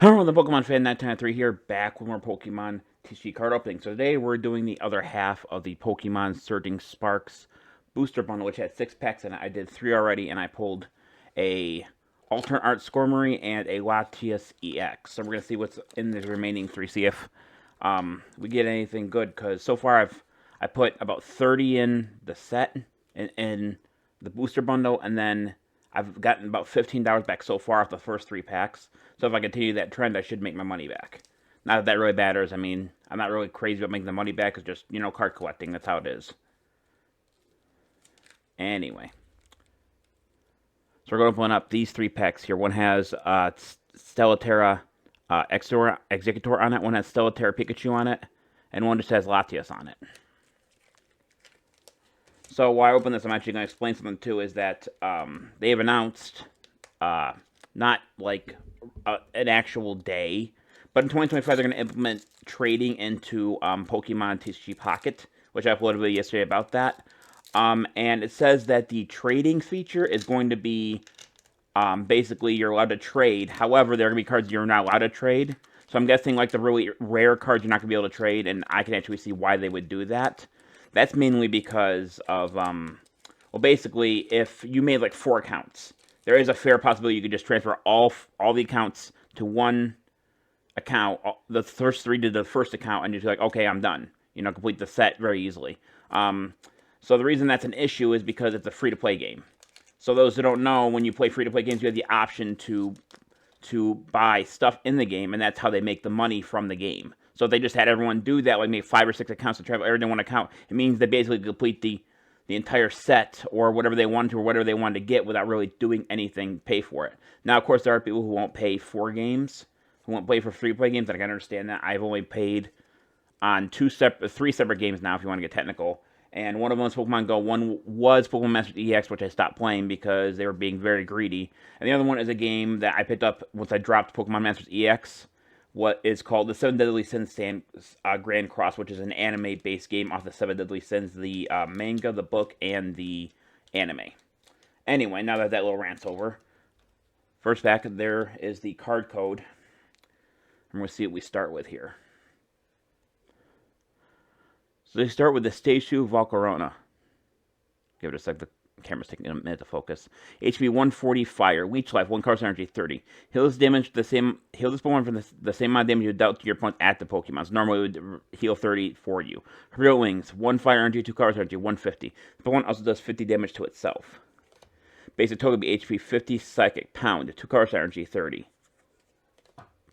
Hello, the Pokemon Fan 993 here, back with more Pokemon TCG card opening. So today we're doing the other half of the Pokemon Surging Sparks booster bundle, which had 6 packs in it. I did 3 already, and I pulled a Alternate Art Skormory and a Latias EX. So we're gonna see what's in the remaining 3, see if we get anything good. Because so far I put about 30 in the set in the booster bundle, and then I've gotten about $15 back so far off the first 3 packs. So if I continue that trend, I should make my money back. Not that that really matters. I mean, I'm not really crazy about making the money back. It's just, card collecting. That's how it is. Anyway. So we're going to open up these 3 packs here. One has Stellaterra Executor on it. One has Stellaterra Pikachu on it. And one just has Latias on it. So while I open this, I'm actually going to explain something too. Is that they have announced, not like an actual day, but in 2025 they're going to implement trading into Pokemon TCG Pocket, which I uploaded a video yesterday about that. And it says that the trading feature is going to be basically you're allowed to trade. However, there are going to be cards you're not allowed to trade. So I'm guessing like the really rare cards you're not going to be able to trade, and I can actually see why they would do that. That's mainly because of, well, basically, if you made like 4 accounts, there is a fair possibility you could just transfer all the accounts to one account. The first 3 to the first account, and you're like, okay, I'm done. Complete the set very easily. So the reason that's an issue is because it's a free-to-play game. So those who don't know, when you play free-to-play games, you have the option to buy stuff in the game, and that's how they make the money from the game. So if they just had everyone do that, like make 5 or 6 accounts to travel everyone one account, it means they basically complete the entire set or whatever they wanted to or whatever they wanted to get without really doing anything, pay for it. Now, of course, there are people who won't pay for games, who won't play for free-to-play games, and I can understand that. I've only paid on 3 separate games now, if you want to get technical. And one of them was Pokemon Go. One was Pokemon Masters EX, which I stopped playing because they were being very greedy. And the other one is a game that I picked up once I dropped Pokemon Masters EX. What is called the Seven Deadly Sins Grand Cross, which is an anime-based game off the Seven Deadly Sins, the manga, the book, and the anime. Anyway, now that little rant's over, first back there is the card code. And we'll see what we start with here. So they start with the Stachu Volcarona. Give it a sec, the camera's taking a minute to focus. HP 140 Fire, Leech Life, 1 card energy 30. Heals damage the same. Heal this Pokemon for the same amount of damage you dealt to your opponent at the Pokemon. So normally it would heal 30 for you. Hurl Wings, 1 Fire energy, 2 card energy, 150. The Pokemon also does 50 damage to itself. Basic total would be HP 50 Psychic, Pound, 2 card energy 30.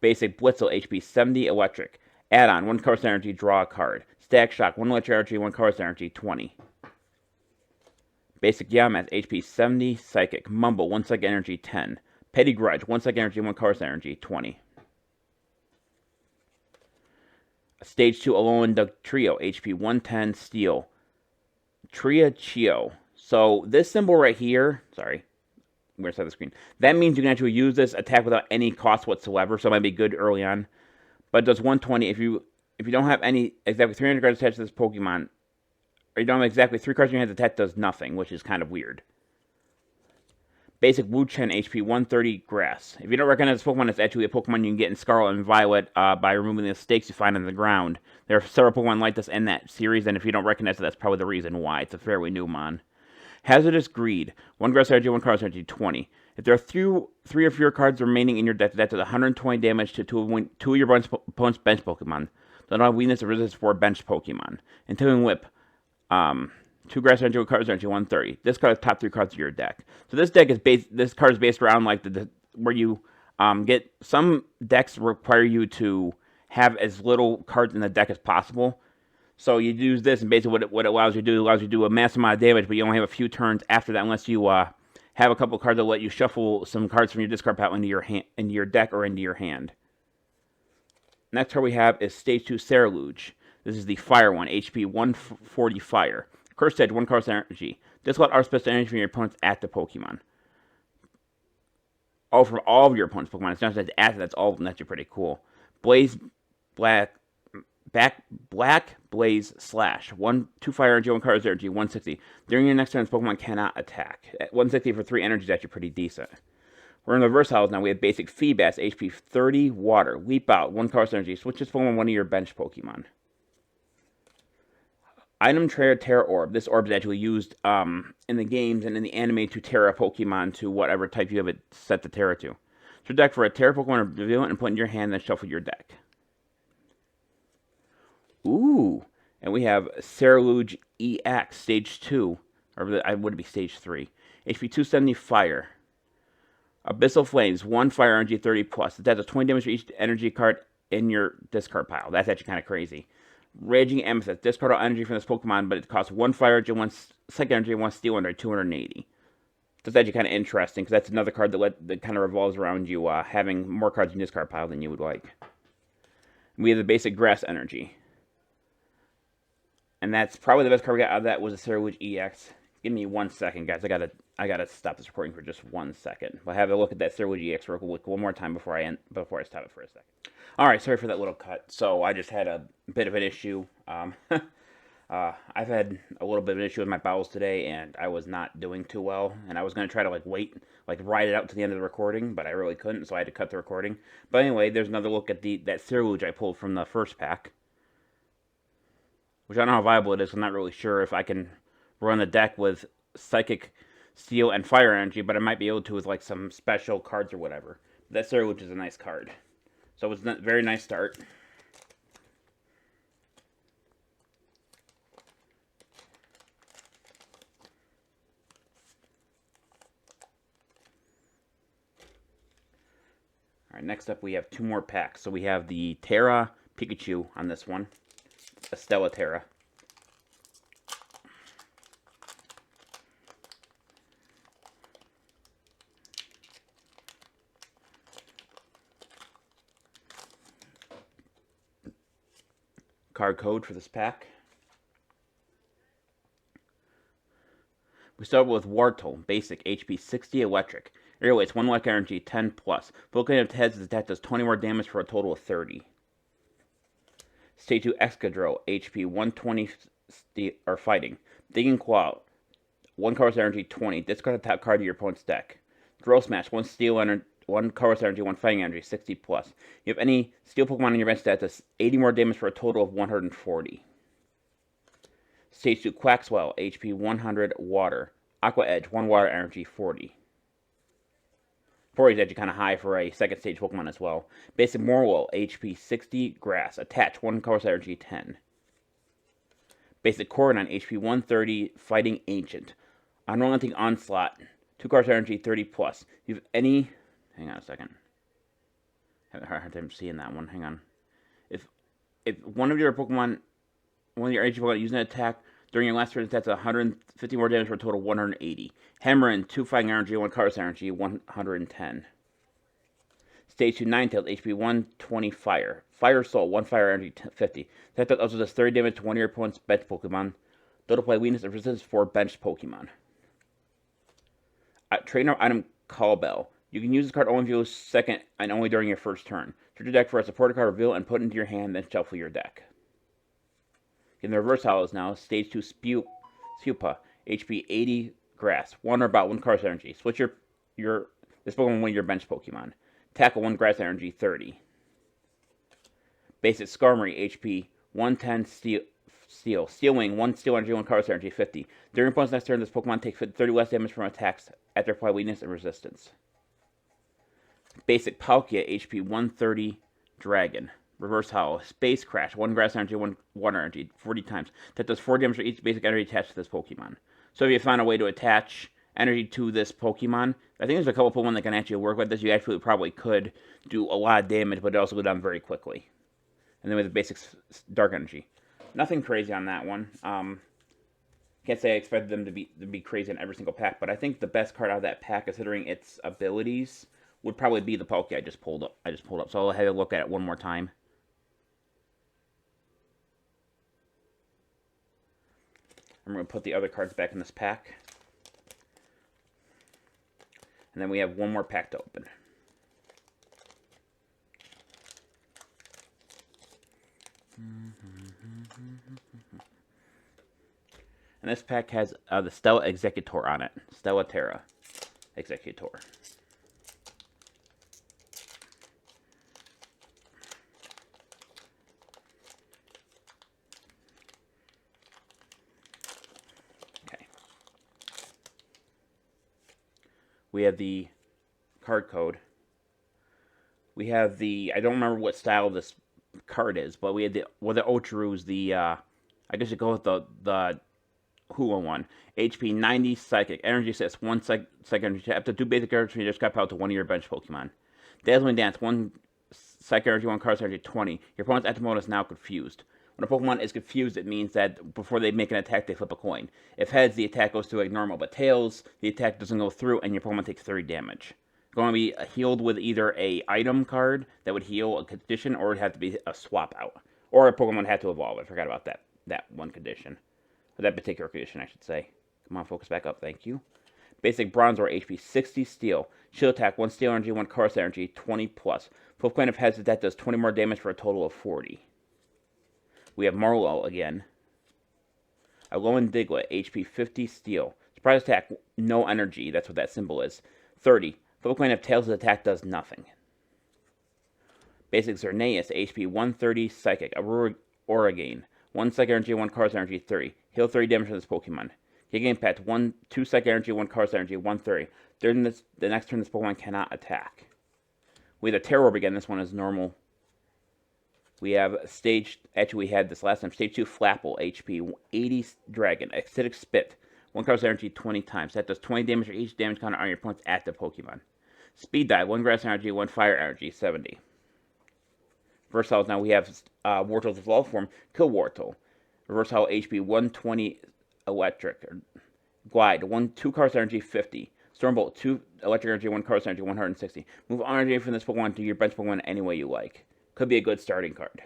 Basic Blitzel, HP 70 Electric. Add-on, 1 card energy, draw a card. Stack Shock, 1 electric energy, 1 card energy, 20. Basic Yamask, HP 70, Psychic. Mumble, 1 psychic energy, 10. Petty Grudge, 1 psychic energy, 1 card energy, 20. Stage 2 Alolan Duck Trio, HP 110, Steel. Triachio. So this symbol right here, sorry, I'm going to set the screen. That means you can actually use this attack without any cost whatsoever, so it might be good early on. But it does 120 if you don't have any exactly 300 cards attached to this Pokemon, or you don't have exactly 3 cards in your hand, the attack does nothing, which is kind of weird. Basic Wu-Chen, HP 130, Grass. If you don't recognize this Pokemon, it's actually a Pokemon you can get in Scarlet and Violet by removing the stakes you find on the ground. There are several Pokemon like this in that series, and if you don't recognize it, that's probably the reason why. It's a fairly new mon. Hazardous Greed. 1 Grass energy, 1 card energy, 20. If there are 3 or fewer cards remaining in your deck, that does 120 damage to 2 of your opponent's bench Pokemon. The non weakness of resistance for bench Pokemon. Intimidating Whip. 2 Grass energy, 1 card energy, 130. This card is top 3 cards of your deck. So this deck is this card is based around like where you get some decks require you to have as little cards in the deck as possible. So you use this, and basically what it allows you to do, a massive amount of damage, but you only have a few turns after that, unless you have a couple of cards that let you shuffle some cards from your discard pile into your deck or into your hand. Next card we have is Stage 2 Ceruledge. This is the Fire one, HP 140 Fire. Curse Edge, 1 card energy. Discard our special energy from your opponents at the Pokemon. Oh, from all of your opponent's Pokemon. It's not just at that's all of them. That's pretty cool. Blaze Black Blaze Slash. 2 fire energy, 1 card energy, 160. During your next turn, this Pokemon cannot attack. At 160 for 3 energy is actually pretty decent. We're in the reverse house now. We have basic Feebas, HP 30, Water, Leap Out, 1 Colorless Energy. Switch this Pokemon one of your bench Pokemon. Item Trainer Terra Orb. This orb is actually used in the games and in the anime to Terra Pokemon to whatever type you have it set to Terra to. So deck for a Terra Pokemon, reveal it and put in your hand, then shuffle your deck. Ooh, and we have Ceruledge EX, Stage 2, or I would be Stage 3. HP 270 Fire. Abyssal Flames, 1 Fire Energy 30 plus. It does a 20 damage for each energy card in your discard pile. That's actually kind of crazy. Raging Amethyst, discard all energy from this Pokemon, but it costs 1 Fire Energy, 1 Psychic Energy, 1 Steel Energy, 280. That's actually kind of interesting, because that's another card that kind of revolves around you having more cards in your discard pile than you would like. We have the basic Grass Energy. And that's probably the best card we got out of that was the Ceruledge EX. Give me 1 second, guys. I gotta stop this recording for just 1 second. I'll have a look at that Ceruledge EX real quick one more time before I stop it for a second. All right, sorry for that little cut. So I just had a bit of an issue. I've had a little bit of an issue with my bowels today, and I was not doing too well. And I was gonna try to ride it out to the end of the recording, but I really couldn't, so I had to cut the recording. But anyway, there's another look at that Ceruledge I pulled from the first pack, which I don't know how viable it is. I'm not really sure if I can run the deck with Psychic, Steel, and Fire Energy, but I might be able to with like some special cards or whatever. That Ceruledge is a nice card. So it was a very nice start. Alright, next up we have 2 more packs. So we have the Terra Pikachu on this one. A Stella Terra. Card code for this pack. We start with Wartortle, basic, HP 60, electric. Airways, 1 electric energy, 10 plus. Volcano of Heads, this attack does 20 more damage for a total of 30. Stage 2 Excadrill, HP 120 or fighting. Digging Claw, 1 colorless energy, 20. Discard the top card of your opponent's deck. Drill Smash, 1 steel energy, 1 colorless energy, 1 fighting energy, 60 plus. You have any steel Pokemon in your bench that does 80 more damage for a total of 140. Stage 2 Quaxwell, HP 100, water. Aqua Edge, 1 water energy, 40. 40 is actually kind of high for a second stage Pokemon as well. Basic Morwell, HP 60, grass. Attach, 1 colorless energy, 10. Basic Corviknight, HP 130, fighting ancient. Unrelenting Onslaught, 2 colorless energy, 30 plus. You have any... Hang on a second. I have a hard time seeing that one. Hang on. If one of your Pokemon, one of your energy Pokemon using an attack during your last turn, that's 150 more damage for a total of 180. Hammerin, 2 fighting energy, 1 colorless energy, 110. Stage 2 Ninetales, HP 120 fire. Fire Soul, 1 fire energy, 50. That also does 30 damage to one of your opponent's bench Pokemon. Total play weakness and resistance for bench Pokemon. Trainer item Callbell. You can use this card only if you lose second and only during your first turn. Search your deck for a supported card, reveal, and put it into your hand, then shuffle your deck. In the reverse hollows now, Stage 2 Spupa, HP 80, grass. 1 or about 1 colorless energy. Switch this Pokemon one of your bench Pokemon. Tackle 1 grass energy, 30. Basic Skarmory, HP 110, steel. Steel Wing, 1 steel energy, 1 colorless energy, 50. During your opponent's next turn, this Pokemon takes 30 less damage from attacks after apply weakness and resistance. Basic Palkia, HP 130, dragon. Reverse Hollow, Space Crash, 1 grass energy, 1 water energy, 40 times. That does 4 damage for each basic energy attached to this Pokemon. So if you find a way to attach energy to this Pokemon, I think there's a couple Pokemon that can actually work with this. You actually probably could do a lot of damage, but it also go down very quickly. And then with the basic Dark Energy. Nothing crazy on that one. Can't say I expected them to be crazy in every single pack, but I think the best card out of that pack, considering its abilities, would probably be the Palkia I just pulled up. So I'll have a look at it one more time. I'm going to put the other cards back in this pack. And then we have one more pack to open. And this pack has the Stella Executor on it. Stella Terra Executor. We have the card code. We have the, I don't remember what style this card is, but we had the, well, the Ocharu's, the, I guess you go with the Hula one. HP 90 Psychic. Energy sets 1 psychic energy. Up to 2 basic energy, you just got out to one of your bench Pokemon. Dazzling Dance, 1 psychic energy, 1 card energy, 20. Your opponent's active mode is now confused. When a Pokemon is confused, it means that before they make an attack, they flip a coin. If heads, the attack goes through like normal, but tails, the attack doesn't go through, and your Pokemon takes 30 damage. Going to be healed with either a item card that would heal a condition, or it would have to be a swap out. Or a Pokemon had to evolve. I forgot about that one condition. Or that particular condition, I should say. Come on, focus back up. Thank you. Basic Bronzor, HP 60 Steel. Shield attack, 1 Steel energy, 1 Chaos energy, 20 plus. Flip coin of heads, that does 20 more damage for a total of 40. We have Marlowe again. Alolan Diglett, HP 50 Steel. Surprise attack, no energy. That's what that symbol is. 30. Flip coin of Tails' attack does nothing. Basic Xerneas, HP 130 Psychic. Origin. 1 Psychic energy, 1 Chaos energy, 30. Heal 30 damage for this Pokemon. Giga Impact, 2 Psychic energy, 1 Chaos energy, 130. During the next turn, this Pokemon cannot attack. We have the Terrororb again. This one is normal. We have we had this last time. Stage 2 Flapple, HP 80 Dragon. Acidic Spit. 1 Chaos energy 20 times. That does 20 damage for each damage counter on your opponent's active Pokemon. Speed Dive, 1 Grass energy, 1 Fire energy, 70. Versatile, now we have Wartortle's evolved form, Kilwartle. Versatile HP 120 Electric. Glide, 2 Chaos energy, 50. Stormbolt, 2 Electric energy, 1 Chaos energy, 160. Move energy from this Pokemon to your bench Pokemon any way you like. Could be a good starting card.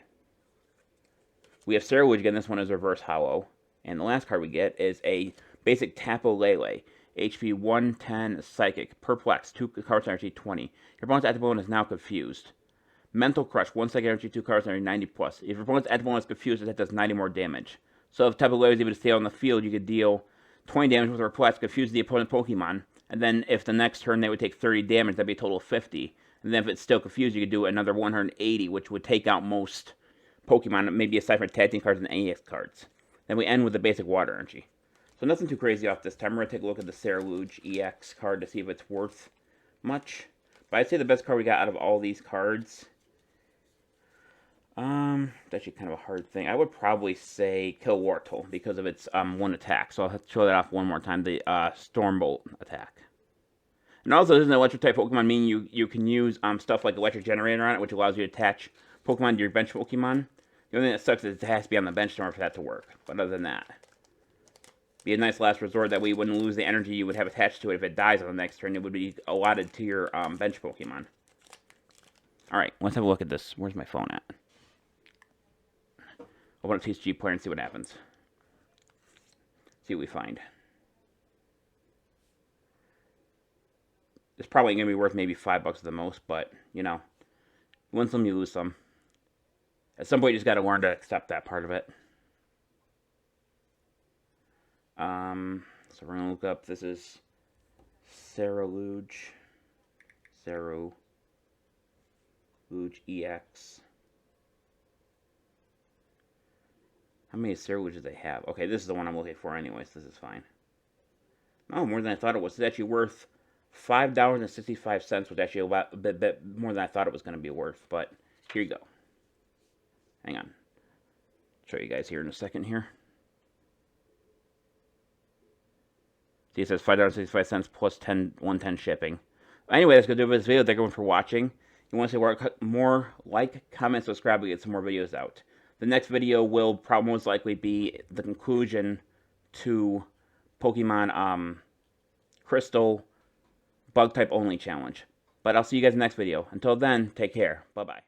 We have Ceruledge again. This one is Reverse Hollow. And the last card we get is a basic Tapu Lele. HP 110 Psychic. Perplex, 2 Chaos energy, 20. Your opponent's active Pokemon is now confused. Mental Crush, 1 Psychic energy, 2 Chaos energy, 90 plus. If your opponent's active Pokemon is confused, that does 90 more damage. So if Tapu Lele is able to stay on the field, you could deal 20 damage with Perplex, confuse the opponent's Pokemon. And then if the next turn they would take 30 damage, that'd be a total of 50. And then if it's still confused, you could do another 180, which would take out most Pokemon, maybe aside from tag team cards and AX cards. Then we end with the basic Water Energy. So nothing too crazy off this time. We're going to take a look at the Ceruledge EX card to see if it's worth much. But I'd say the best card we got out of all these cards, it's actually kind of a hard thing. I would probably say Kilwartle because of its 1 attack. So I'll have to show that off one more time, the Stormbolt attack. And also, this is an electric-type Pokemon, meaning you can use stuff like Electric Generator on it, which allows you to attach Pokemon to your bench Pokemon. The only thing that sucks is it has to be on the bench in order for that to work. But other than that, be a nice last resort. That way you wouldn't lose the energy you would have attached to it. If it dies on the next turn, it would be allotted to your bench Pokemon. Alright, let's have a look at this. Where's my phone at? Open up TCG Player and see what happens. See what we find. It's probably going to be worth maybe $5 at the most, but, you know, you win some, you lose some. At some point, you just got to learn to accept that part of it. So we're going to look up, this is Ceruledge. Ceruledge EX. How many Ceruledges do they have? Okay, this is the one I'm looking for anyways. This is fine. Oh, more than I thought it was. It's actually worth $5.65, which actually a bit more than I thought it was going to be worth. But here you go. Hang on. I'll show you guys here in a second here. See, it says $5.65 plus 110 shipping. Anyway, that's going to do it for this video. Thank everyone for watching. If you want to see more, like, comment, subscribe, we get some more videos out. The next video will probably most likely be the conclusion to Pokemon Crystal Bug-type only challenge. But I'll see you guys in the next video. Until then, take care. Bye-bye.